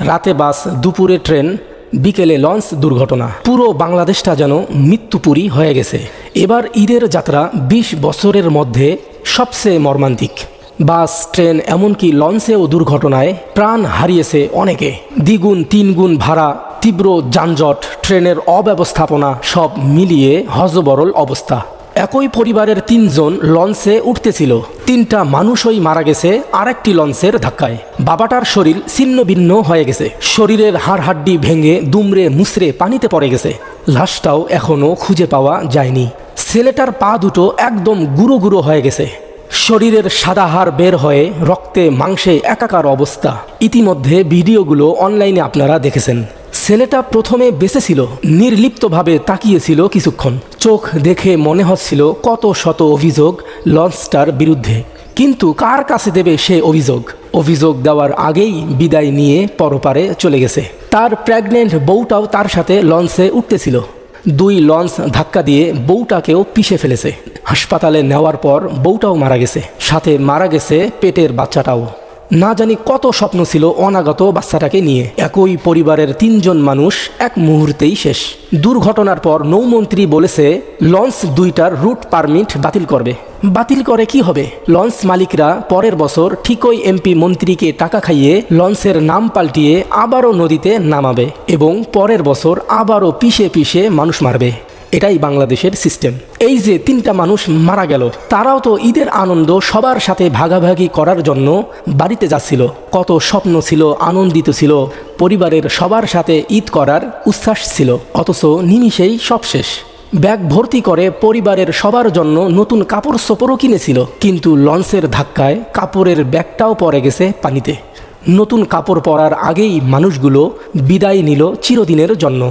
রাতে বাস, দুপুরে ট্রেন, বিকেলে লঞ্চ দুর্ঘটনা। পুরো বাংলাদেশটা যেন মৃত্যুপুরী হয়ে গেছে। এবার ঈদের যাত্রা ২০ বছরের মধ্যে সবচেয়ে মর্মান্তিক। বাস, ট্রেন, এমনকি লঞ্চেও দুর্ঘটনায় প্রাণ হারিয়েছে অনেকে। দ্বিগুণ তিনগুণ ভাড়া, তীব্র যানজট, ট্রেনের অব্যবস্থাপনা, সব মিলিয়ে হযবরল অবস্থা। একই পরিবারের ৩ জন লঞ্চে উঠতেছিল। ৩টা মানুষই মারা গেছে আরেকটি লঞ্চের ধাক্কায়। বাবাটার শরীর ছিন্ন ভিন্ন হয়ে গেছে, শরীরের হাড়হাড্ডি ভেঙে দুমড়ে মুচড়ে পানিতে পড়ে গেছে। লাশটাও এখনও খুঁজে পাওয়া যায়নি। ছেলেটার পা দুটো একদম গুঁড়ো গুঁড়ো হয়ে গেছে, শরীরের সাদা হাড় বের হয়ে রক্তে মাংসে একাকার অবস্থা। ইতিমধ্যে ভিডিওগুলো অনলাইনে আপনারা দেখেছেন। ছেলেটা প্রথমে বেঁচে ছিল, নির্লিপ্তভাবে তাকিয়েছিল কিছুক্ষণ। চোখ দেখে মনে হচ্ছিল কত শত অভিযোগ লঞ্চটার বিরুদ্ধে, কিন্তু কার কাছে দেবে সে অভিযোগ? অভিযোগ দেওয়ার আগেই বিদায় নিয়ে পরপারে চলে গেছে। তার প্রেগনেন্ট বউটাও তার সাথে লঞ্চে উঠতেছিল। 2 লঞ্চ ধাক্কা দিয়ে বউটাকেও পিষে ফেলেছে। হাসপাতালে নেওয়ার পর বউটাও মারা গেছে, সাথে মারা গেছে পেটের বাচ্চাটাও। না জানি কত স্বপ্ন ছিল অনাগত বাচ্চাটাকে নিয়ে। একই পরিবারের 3 জন মানুষ এক মুহূর্তেই শেষ। দুর্ঘটনার পর নৌমন্ত্রী বলেছে লঞ্চ 2টার রুট পারমিট বাতিল করবে। বাতিল করে কি হবে? লঞ্চ মালিকরা পরের বছর ঠিকই এমপি মন্ত্রীকে টাকা খাইয়ে লঞ্চের নাম পাল্টিয়ে আবারও নদীতে নামাবে এবং পরের বছর আবারও পিষে পিষে মানুষ মারবে। এটাই বাংলাদেশের সিস্টেম। এই যে 3টা মানুষ মারা গেল, তারাও তো ঈদের আনন্দ সবার সাথে ভাগাভাগি করার জন্য বাড়িতে যাচ্ছিল। কত স্বপ্ন ছিল, আনন্দিত ছিল, পরিবারের সবার সাথে ঈদ করার উচ্ছ্বাস ছিল। অথচ নিমিষেই সব শেষ। ব্যাগ ভর্তি করে পরিবারের সবার জন্য নতুন কাপড় চোপড়ও কিনেছিল, কিন্তু লঞ্চের ধাক্কায় কাপড়ের ব্যাগটাও পড়ে গেছে পানিতে। নতুন কাপড় পরার আগেই মানুষগুলো বিদায় নিল চিরদিনের জন্য।